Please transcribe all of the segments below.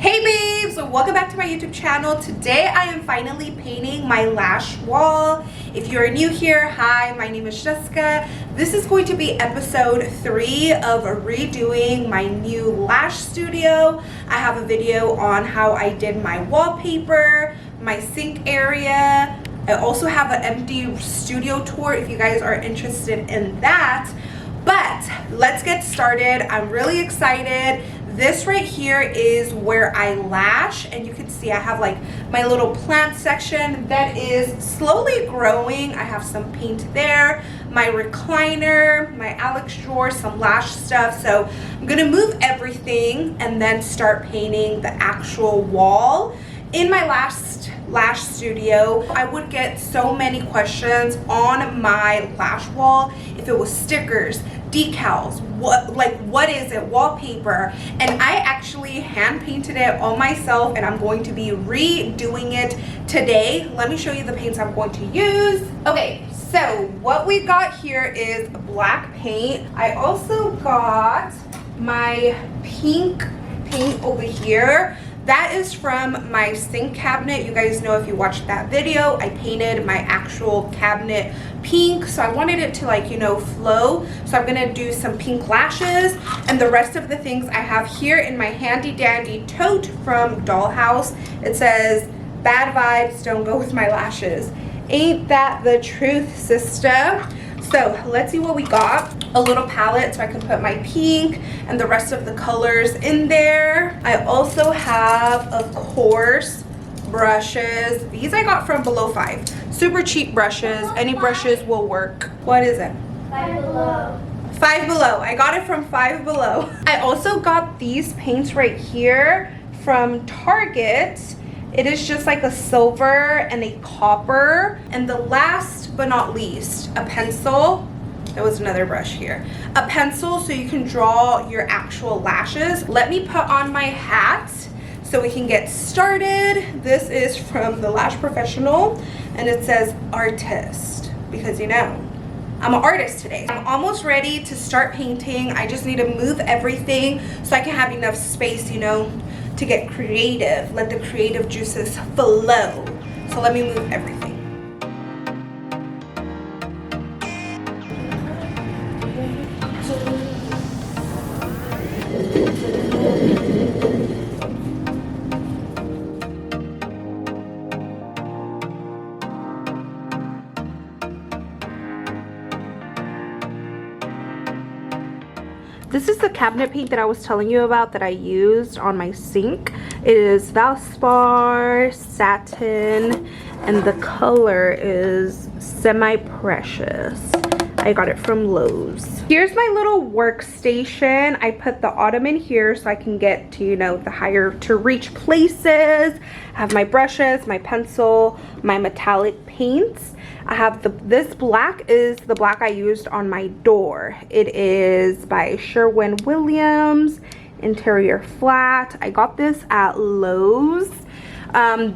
Hey babes, welcome back to my YouTube channel. Today I am finally painting my lash wall. If you're new here, hi, my name is Jessica. This is going to be episode 3 of redoing my new lash studio. I have a video on how I did my wallpaper, my sink area. I also have an empty studio tour if you guys are interested in that. But let's get started. I'm really excited. This right here is where I lash, and you can see I have like my little plant section that is slowly growing. I have some paint there, my recliner, my Alex drawer, some lash stuff. So I'm gonna move everything and then start painting the actual wall. In my last lash studio, I would get so many questions on my lash wall if it was stickers, decals, what is it, wallpaper, and I actually hand painted it all myself, and I'm going to be redoing it today. Let me show you the paints I'm going to use. Okay, so what we got here is black paint. I also got my pink paint over here. That is from my sink cabinet. You guys know, if you watched that video, I painted my actual cabinet pink, so I wanted it to, like, you know, flow. So I'm gonna do some pink lashes, and the rest of the things I have here in my handy dandy tote from Dollhouse. It says, "Bad vibes don't go with my lashes." Ain't that the truth, sister? So let's see what we got. A little palette so I can put my pink and the rest of the colors in there. I also have, of course, brushes. These I got from Below 5. Super cheap brushes. Any brushes will work. What is it? Five Below. Five Below. I got it from Five Below. I also got these paints right here from Target. It is just like a silver and a copper. And the last but not least, a pencil. There was another brush here. A pencil so you can draw your actual lashes. Let me put on my hat so we can get started. This is from the Lash Professional, and it says artist, because, you know, I'm an artist today. I'm almost ready to start painting. I just need to move everything so I can have enough space, you know, to get creative. Let the creative juices flow. So let me move everything. This is the cabinet paint that I was telling you about that I used on my sink. It is Valspar Satin, and the color is Semi Precious. I got it from Lowe's. Here's my little workstation. I put the ottoman here so I can get to, you know, the higher to reach places. I have my brushes, my pencil, my metallic paints. I have this black is the black I used on my door. It is by Sherwin-Williams Interior Flat. I got this at Lowe's.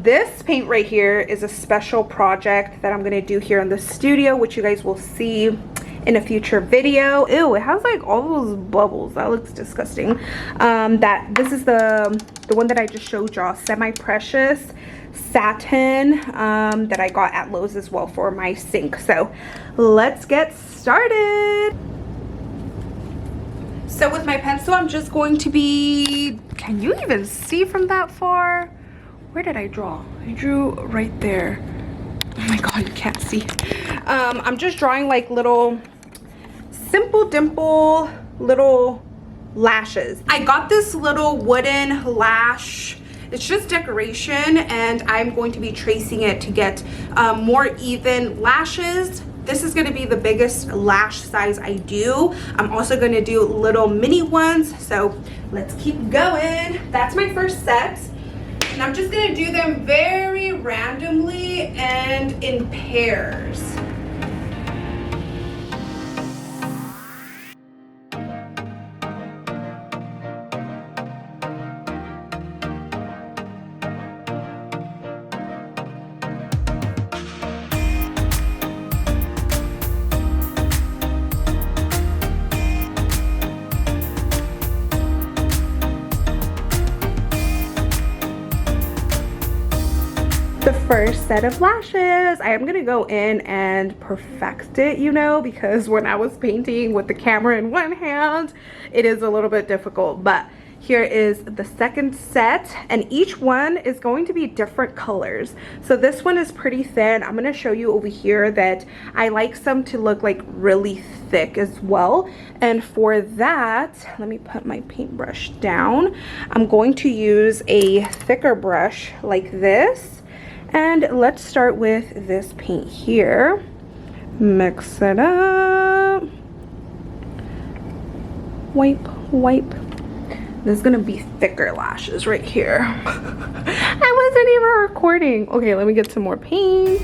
This paint right here is a special project that I'm gonna do here in the studio, which you guys will see in a future video. Ew, it has like all those bubbles. That looks disgusting. This is the one that I just showed y'all, Semi Precious Satin, that I got at Lowe's as well for my sink. So let's get started. So with my pencil, I'm just going to be, can you even see from that far? Where did I draw? I drew right there. Oh my god, you can't see. I'm just drawing like little simple dimple little lashes. I got this little wooden lash. It's just decoration, and I'm going to be tracing it to get more even lashes. This is going to be the biggest lash size I do. I'm also going to do little mini ones, so let's keep going. That's my first set, and I'm just going to do them very randomly and in pairs. the first set of lashes. I am gonna go in and perfect it, you know, because when I was painting with the camera in one hand, it is a little bit difficult. But here is the second set, and each one is going to be different colors. So this one is pretty thin. I'm gonna show you over here that I like some to look like really thick as well. And for that, let me put my paintbrush down. I'm going to use a thicker brush like this. And let's start with this paint here. Mix it up. Wipe, wipe. There's gonna be thicker lashes right here. I wasn't even recording. Okay, let me get some more paint.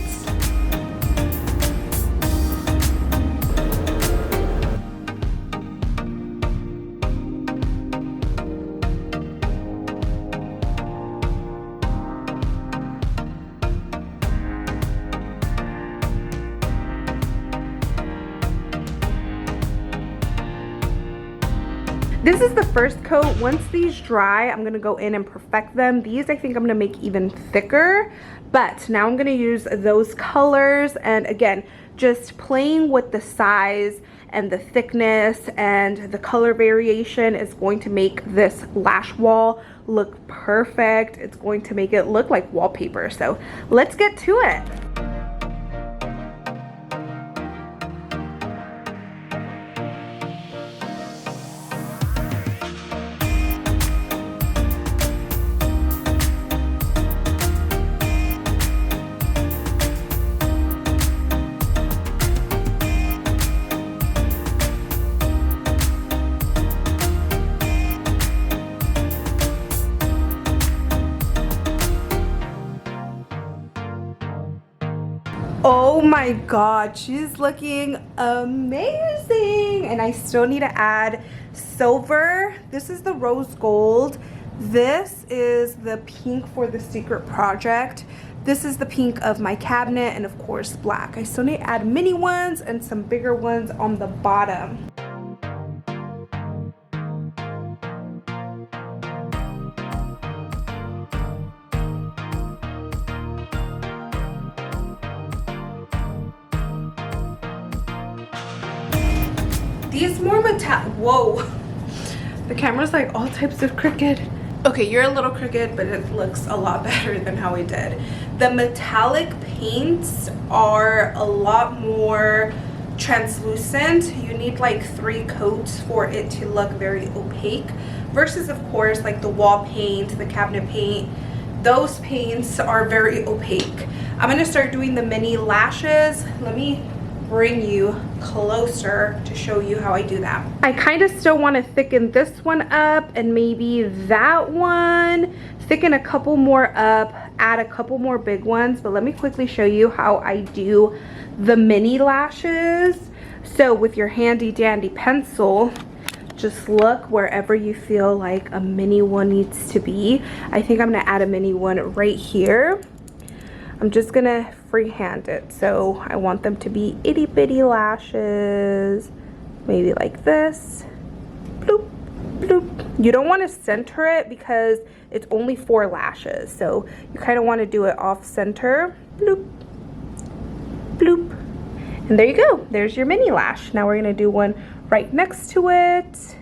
This is the first coat. Once these dry, I'm gonna go in and perfect them. These I think I'm gonna make even thicker, but now I'm gonna use those colors, and again, just playing with the size and the thickness and the color variation is going to make this lash wall look perfect. It's going to make it look like wallpaper. So let's get to it. Oh my god, she's looking amazing. And I still need to add silver. This is the rose gold. This is the pink for the secret project. This is the pink of my cabinet, and of course black. I still need to add mini ones and some bigger ones on the bottom. These more metallic, whoa. The camera's like all types of crooked. Okay, you're a little crooked, but it looks a lot better than how I did. The metallic paints are a lot more translucent. You need like 3 coats for it to look very opaque, versus of course like the wall paint, the cabinet paint, those paints are very opaque. I'm gonna start doing the mini lashes. Let me bring you closer to show you how I do that. I kind of still want to thicken this one up and maybe that one, thicken a couple more up, add a couple more big ones, but let me quickly show you how I do the mini lashes. So with your handy dandy pencil, just look wherever you feel like a mini one needs to be. I think I'm gonna add a mini one right here. I'm just gonna freehand it, so I want them to be itty bitty lashes, maybe like this. Bloop, bloop. You don't want to center it because it's only 4 lashes, so you kind of want to do it off center. Bloop, bloop, and there you go. There's your mini lash. Now we're gonna do one right next to it.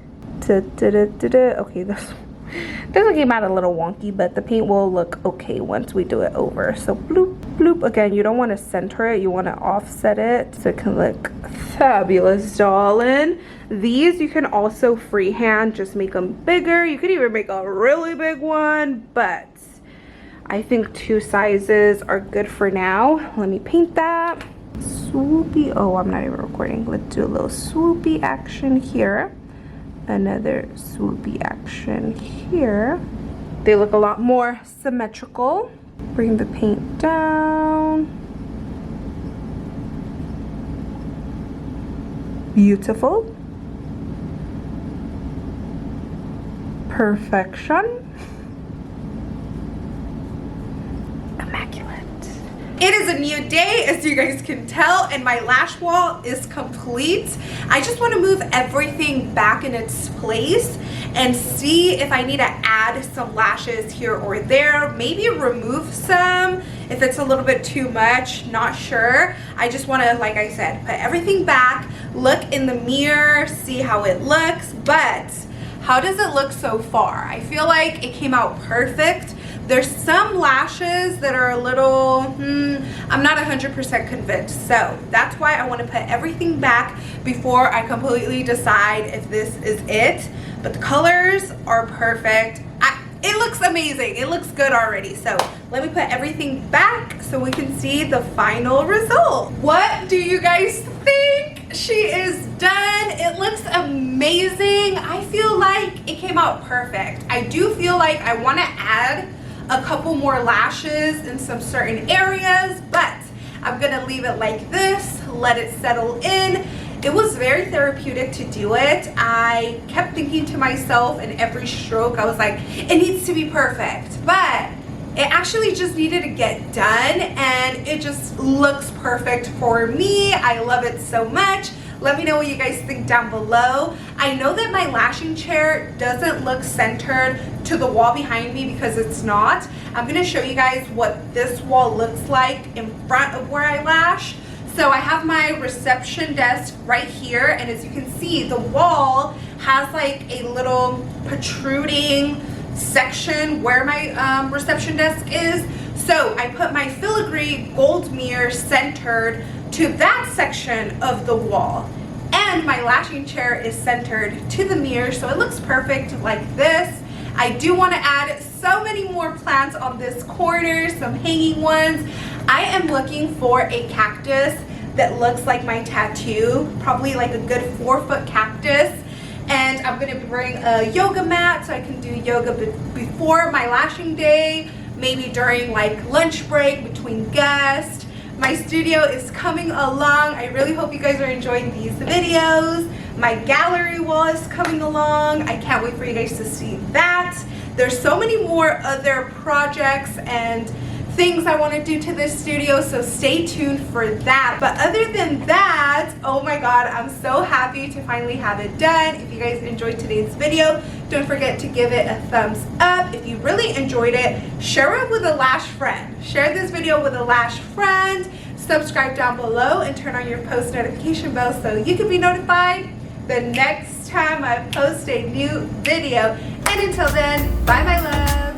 Okay, this one came out a little wonky, but the paint will look okay once we do it over. So bloop, bloop. Again, you don't want to center it. You want to offset it so it can look fabulous, darling. These you can also freehand, just make them bigger. You could even make a really big one, but I think 2 sizes are good for now. Let me paint that. Swoopy. Oh, I'm not even recording. Let's do a little swoopy action here. Another swoopy action here. They look a lot more symmetrical. Bring the paint down. Beautiful. Perfection. Immaculate. It is a new day, as you guys can tell, and my lash wall is complete. I just want to move everything back in its place and see if I need to add some lashes here or there, maybe remove some if it's a little bit too much, not sure. I just want to, like I said, put everything back, look in the mirror, see how it looks. But how does it look so far? I feel like it came out perfect. There's some lashes that are a little, I'm not 100% convinced. So that's why I want to put everything back before I completely decide if this is it. But the colors are perfect. It looks amazing. It looks good already. So let me put everything back so we can see the final result. What do you guys think? She is done. It looks amazing. I feel like it came out perfect. I do feel like I want to add a couple more lashes in some certain areas, but I'm gonna leave it like this, let it settle in. It was very therapeutic to do it. I kept thinking to myself in every stroke, I was like, it needs to be perfect, but it actually just needed to get done, and it just looks perfect for me. I love it so much. Let me know what you guys think down below. I know that my lashing chair doesn't look centered to the wall behind me because it's not. I'm gonna show you guys what this wall looks like in front of where I lash. So I have my reception desk right here, and as you can see, the wall has like a little protruding section where my reception desk is. So I put my filigree gold mirror centered to that section of the wall, and my lashing chair is centered to the mirror, so it looks perfect like this. I do want to add so many more plants on this corner, some hanging ones. I am looking for a cactus that looks like my tattoo, probably like a good 4-foot cactus. And I'm going to bring a yoga mat so I can do yoga before my lashing day, maybe during like lunch break between guests. My studio is coming along. I really hope you guys are enjoying these videos. My gallery wall is coming along. I can't wait for you guys to see that. There's so many more other projects and things I want to do to this studio, so stay tuned for that. But other than that, oh my god, I'm so happy to finally have it done. If you guys enjoyed today's video, don't forget to give it a thumbs up. If you really enjoyed it, share it with a lash friend. Share this video with a lash friend. Subscribe down below and turn on your post notification bell so you can be notified the next time I post a new video. And until then, bye my love.